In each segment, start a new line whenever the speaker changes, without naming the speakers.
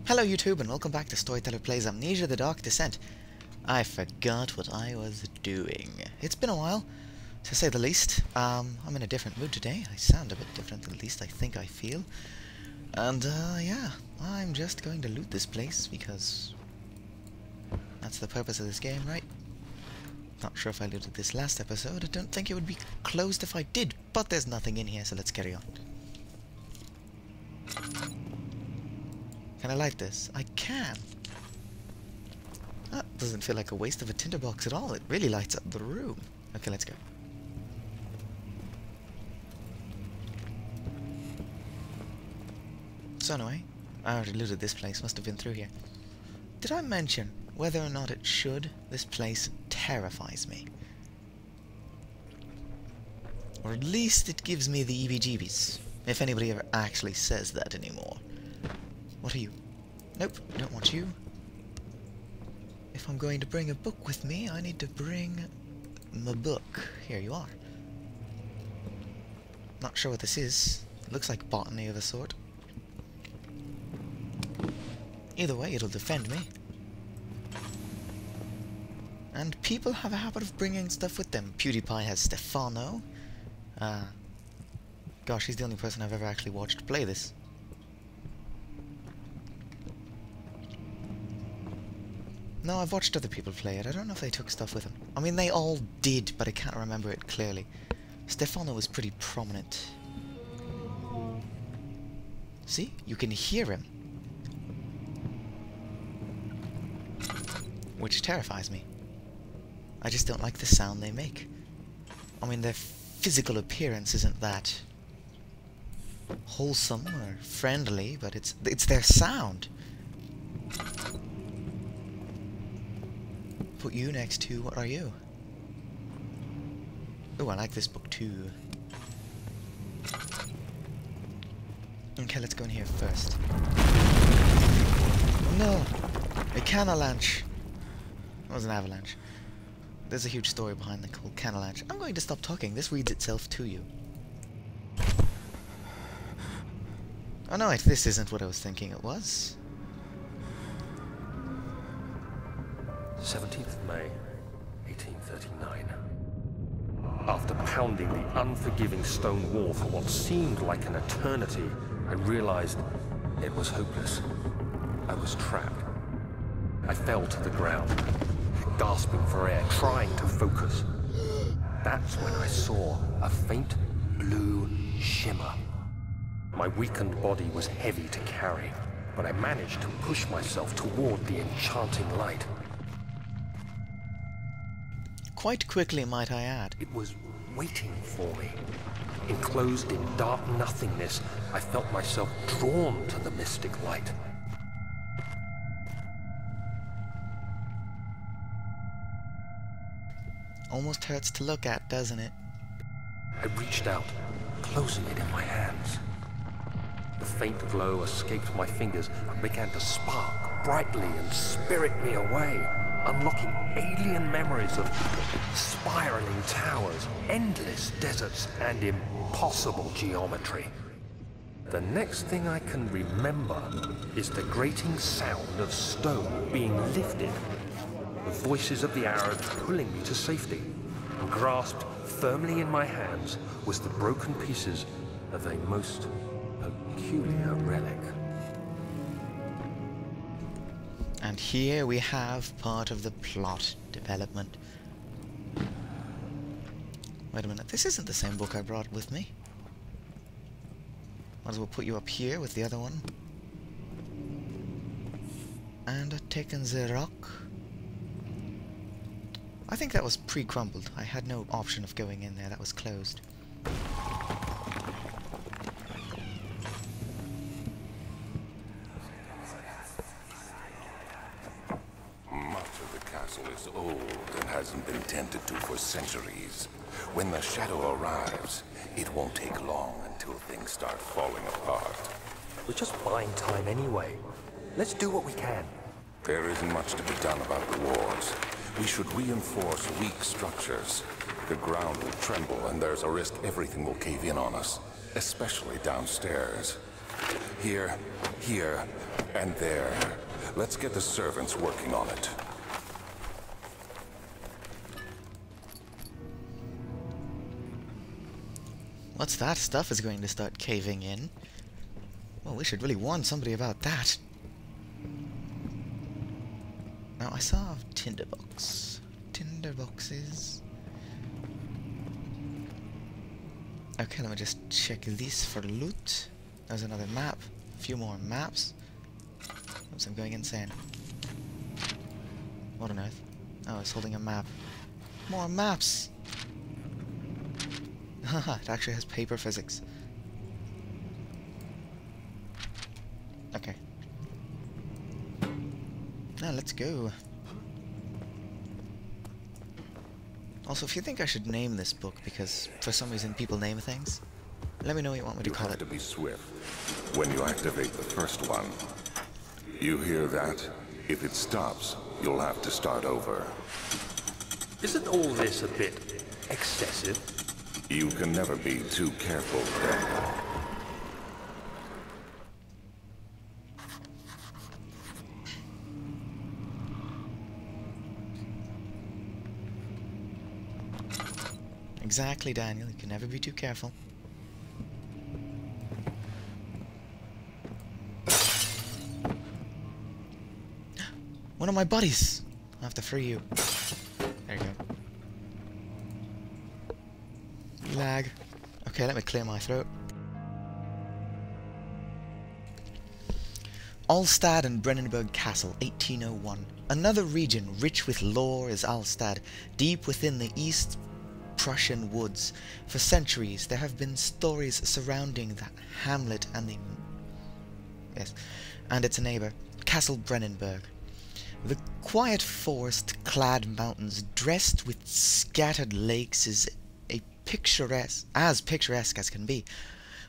Hello YouTube and welcome back to Storyteller Plays Amnesia The Dark Descent. I forgot what I was doing. It's been a while, to say the least. I'm in a different mood today. I sound a bit different, at least I think I feel. And yeah, I'm just going to loot this place because that's the purpose of this game, right? Not sure if I looted this last episode. I don't think it would be closed if I did, but there's nothing in here, so let's carry on. Can I light this? I can. That doesn't feel like a waste of a tinderbox at all. It really lights up the room. Okay, let's go. So anyway, I already looted this place. Must have been through here. Did I mention whether or not it should? This place terrifies me. Or at least it gives me the EBGBs. If anybody ever actually says that anymore. What are you? Nope, don't want you. If I'm going to bring a book with me, I need to bring my book. Here you are. Not sure what this is. It looks like botany of a sort. Either way, it'll defend me. And people have a habit of bringing stuff with them. PewDiePie has Stefano. Gosh, he's the only person I've ever actually watched play this. No, I've watched other people play it. I don't know if they took stuff with them. I mean, they all did, but I can't remember it clearly. Stefano was pretty prominent. See? You can hear him. Which terrifies me. I just don't like the sound they make. I mean, their physical appearance isn't that wholesome or friendly, but it's their sound. Put you next to, what are you? Oh, I like this book too. Okay, let's go in here first. Oh no! A canalanch! It was an avalanche. There's a huge story behind the called canalanch. I'm going to stop talking, this reads itself to you. Oh no, this isn't what I was thinking it was.
17th May, 1839. After pounding the unforgiving stone wall for what seemed like an eternity, I realized it was hopeless. I was trapped. I fell to the ground, gasping for air, trying to focus. That's when I saw a faint blue shimmer. My weakened body was heavy to carry, but I managed to push myself toward the enchanting light.
Quite quickly, might I add.
It was waiting for me. Enclosed in dark nothingness, I felt myself drawn to the mystic light.
Almost hurts to look at, doesn't it?
I reached out, closing it in my hands. The faint glow escaped my fingers and began to spark brightly and spirit me away, unlocking alien memories of spiraling towers, endless deserts, and impossible geometry. The next thing I can remember is the grating sound of stone being lifted, the voices of the Arabs pulling me to safety, and grasped firmly in my hands was the broken pieces of a most peculiar relic.
And here we have part of the plot development. Wait a minute, this isn't the same book I brought with me. Might as well put you up here with the other one. And I've taken the rock. I think that was pre-crumbled. I had no option of going in there, that was closed.
Is old and hasn't been tended to for centuries. When the shadow arrives, it won't take long until things start falling apart.
We're just buying time anyway. Let's do what we can.
There isn't much to be done about the walls. We should reinforce weak structures. The ground will tremble and there's a risk everything will cave in on us, especially downstairs. Here, here, and there. Let's get the servants working on it.
What's that? Stuff is going to start caving in. Well, we should really warn somebody about that. Now, I saw a tinderbox. Tinderboxes. Okay, let me just check these for loot. There's another map. A few more maps. Oops, I'm going insane. What on earth? Oh, it's holding a map. More maps! Haha, it actually has paper physics. Okay. Now let's go. Also, if you think I should name this book, because for some reason people name things, let me know what you want me to call it.
You have to be swift when you activate the first one. You hear that? If it stops, you'll have to start over.
Isn't all this a bit excessive?
You can never be too careful, Daniel.
Exactly, Daniel. You can never be too careful. One of my buddies! I'll have to free you. There you go. Lag. Okay, let me clear my throat. Alstad and Brennenburg Castle, 1801. Another region rich with lore is Alstad, deep within the East Prussian woods. For centuries there have been stories surrounding that hamlet and its neighbour, Castle Brennenburg. The quiet forest-clad mountains dressed with scattered lakes is as picturesque as can be,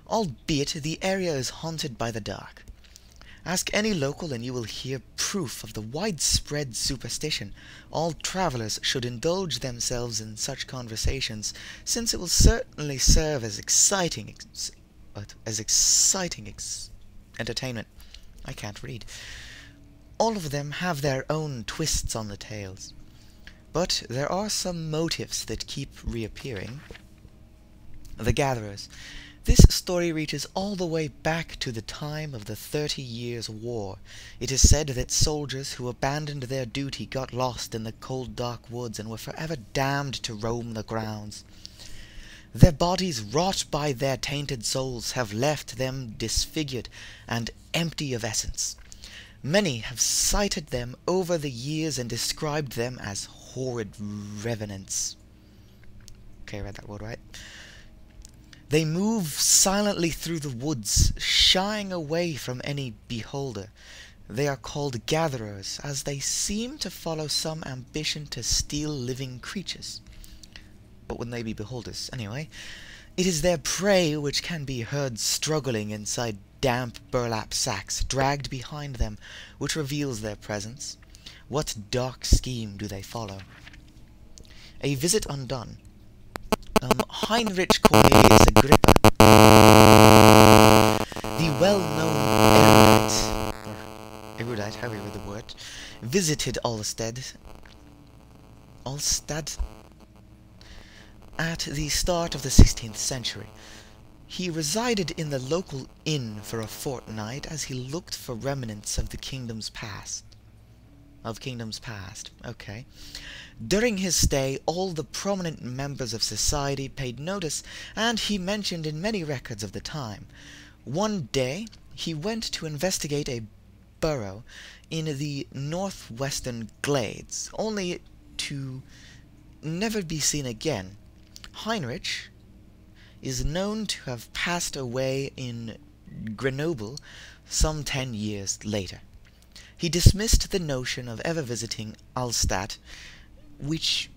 albeit the area is haunted by the dark. Ask any local and you will hear proof of the widespread superstition. All travellers should indulge themselves in such conversations, since it will certainly serve as exciting entertainment. I can't read. All of them have their own twists on the tales. But there are some motifs that keep reappearing. The Gatherers. This story reaches all the way back to the time of the 30 Years' War. It is said that soldiers who abandoned their duty got lost in the cold dark woods and were forever damned to roam the grounds. Their bodies, wrought by their tainted souls, have left them disfigured and empty of essence. Many have cited them over the years and described them as horrid revenants. Okay, I read that word right. They move silently through the woods, shying away from any beholder. They are called gatherers, as they seem to follow some ambition to steal living creatures. But wouldn't they be beholders anyway? It is their prey which can be heard struggling inside damp burlap sacks dragged behind them, which reveals their presence. What dark scheme do they follow? A visit undone. Heinrich Cornelius Agrippa, the well-known erudite, however you read the word, visited Alstad at the start of the 16th century. He resided in the local inn for a fortnight as he looked for remnants of the kingdom's past. Okay. During his stay, all the prominent members of society paid notice, and he mentioned in many records of the time. One day, he went to investigate a burrow in the northwestern glades, only to never be seen again. Heinrich is known to have passed away in Grenoble some 10 years later. He dismissed the notion of ever visiting Alstad, which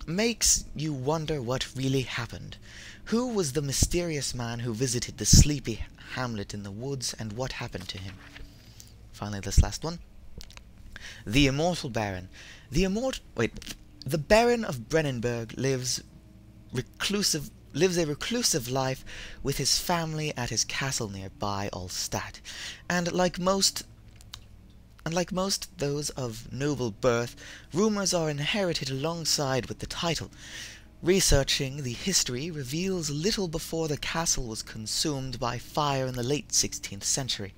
makes you wonder what really happened. Who was the mysterious man who visited the sleepy hamlet in the woods, and what happened to him? Finally, this last one. The Immortal Baron. The Baron of Brennenburg lives lives a reclusive life with his family at his castle nearby Alstadt, and like most those of noble birth, rumors are inherited alongside with the title. Researching the history reveals little before the castle was consumed by fire in the late 16th century.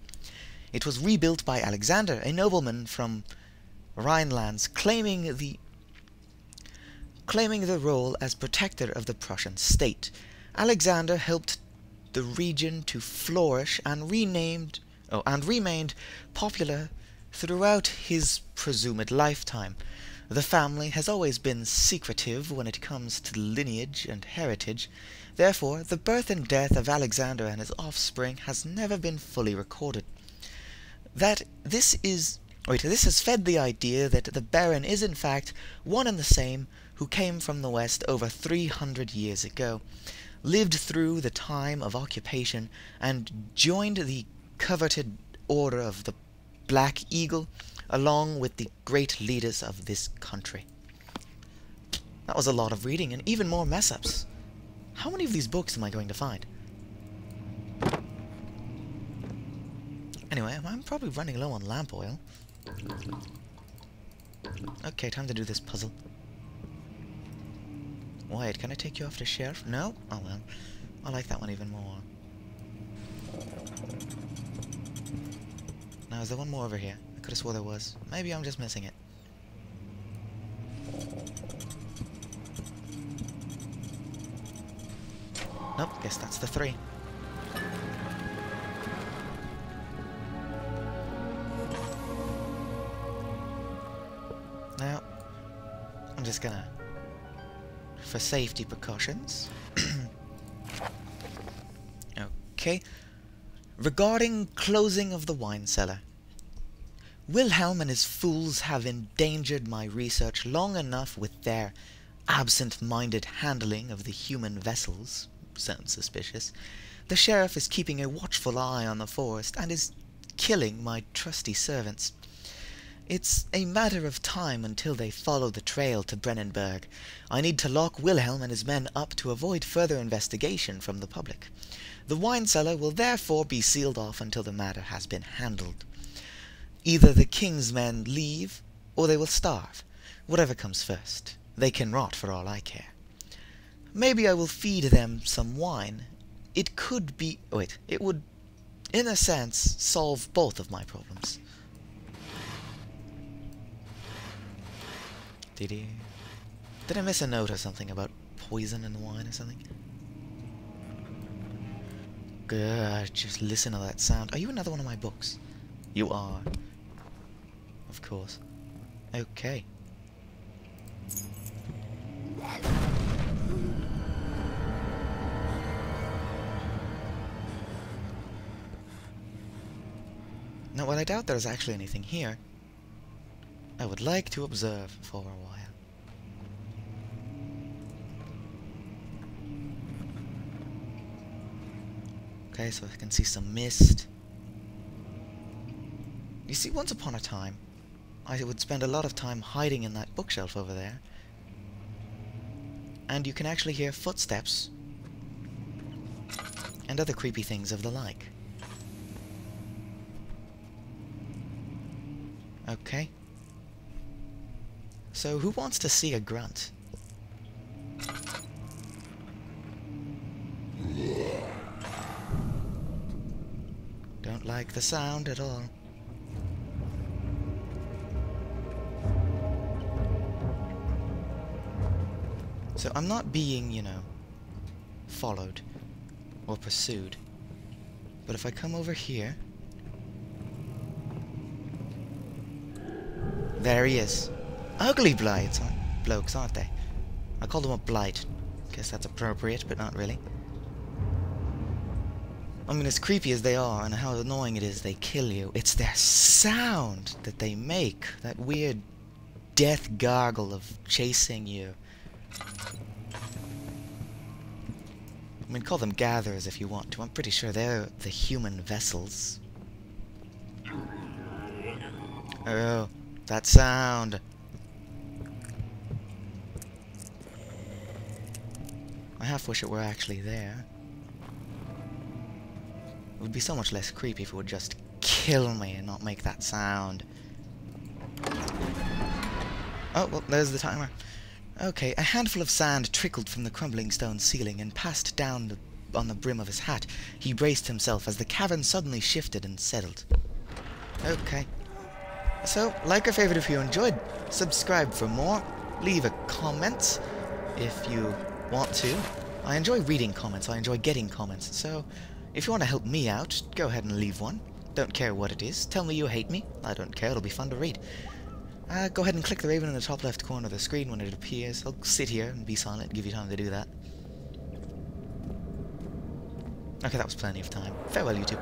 It was rebuilt by Alexander, a nobleman from Rhinelands, claiming the role as protector of the Prussian state. Alexander helped the region to flourish and remained popular throughout his presumed lifetime. The family has always been secretive when it comes to lineage and heritage. Therefore, the birth and death of Alexander and his offspring has never been fully recorded. This has fed the idea that the Baron is in fact one and the same who came from the West over 300 years ago, lived through the time of occupation, and joined the coveted Order of the Black Eagle, along with the great leaders of this country. That was a lot of reading, and even more mess-ups. How many of these books am I going to find? Anyway, I'm probably running low on lamp oil. Okay, time to do this puzzle. Wait, can I take you off the shelf? No? Oh well. I like that one even more. Now, is there one more over here? I could have swore there was. Maybe I'm just missing it. Nope, guess that's the 3. Now, I'm just gonna, for safety precautions. Okay. Regarding closing of the wine cellar. Wilhelm and his fools have endangered my research long enough with their absent-minded handling of the human vessels. Sounds suspicious. The sheriff is keeping a watchful eye on the forest and is killing my trusty servants. It's a matter of time until they follow the trail to Brennenburg. I need to lock Wilhelm and his men up to avoid further investigation from the public. The wine cellar will therefore be sealed off until the matter has been handled. Either the king's men leave, or they will starve. Whatever comes first. They can rot for all I care. Maybe I will feed them some wine. It could be... wait, it would, in a sense, solve both of my problems. Did I miss a note or something about poison in the wine or something? Good, just listen to that sound. Are you another one of my books? You are. Of course. Okay. Now, while I doubt there's actually anything here, I would like to observe for a while. Okay, so I can see some mist. You see, once upon a time, I would spend a lot of time hiding in that bookshelf over there. And you can actually hear footsteps and other creepy things of the like. Okay. So, who wants to see a grunt? Don't like the sound at all. So, I'm not being, you know, followed or pursued. But if I come over here... there he is. Ugly blights, blokes, aren't they? I call them a blight. Guess that's appropriate, but not really. I mean, as creepy as they are, and how annoying it is they kill you, it's their sound that they make. That weird death gargle of chasing you. I mean, call them gatherers if you want to. I'm pretty sure they're the human vessels. Oh, that sound. I half wish it were actually there. It would be so much less creepy if it would just kill me and not make that sound. Oh, well, there's the timer. Okay, a handful of sand trickled from the crumbling stone ceiling and passed down on the brim of his hat. He braced himself as the cavern suddenly shifted and settled. Okay. So, like or favorite if you enjoyed. Subscribe for more. Leave a comment if you want to. I enjoy reading comments. I enjoy getting comments. So, if you want to help me out, go ahead and leave one. Don't care what it is. Tell me you hate me. I don't care. It'll be fun to read. Go ahead and click the raven in the top left corner of the screen when it appears. I'll sit here and be silent and give you time to do that. Okay, that was plenty of time. Farewell, YouTube.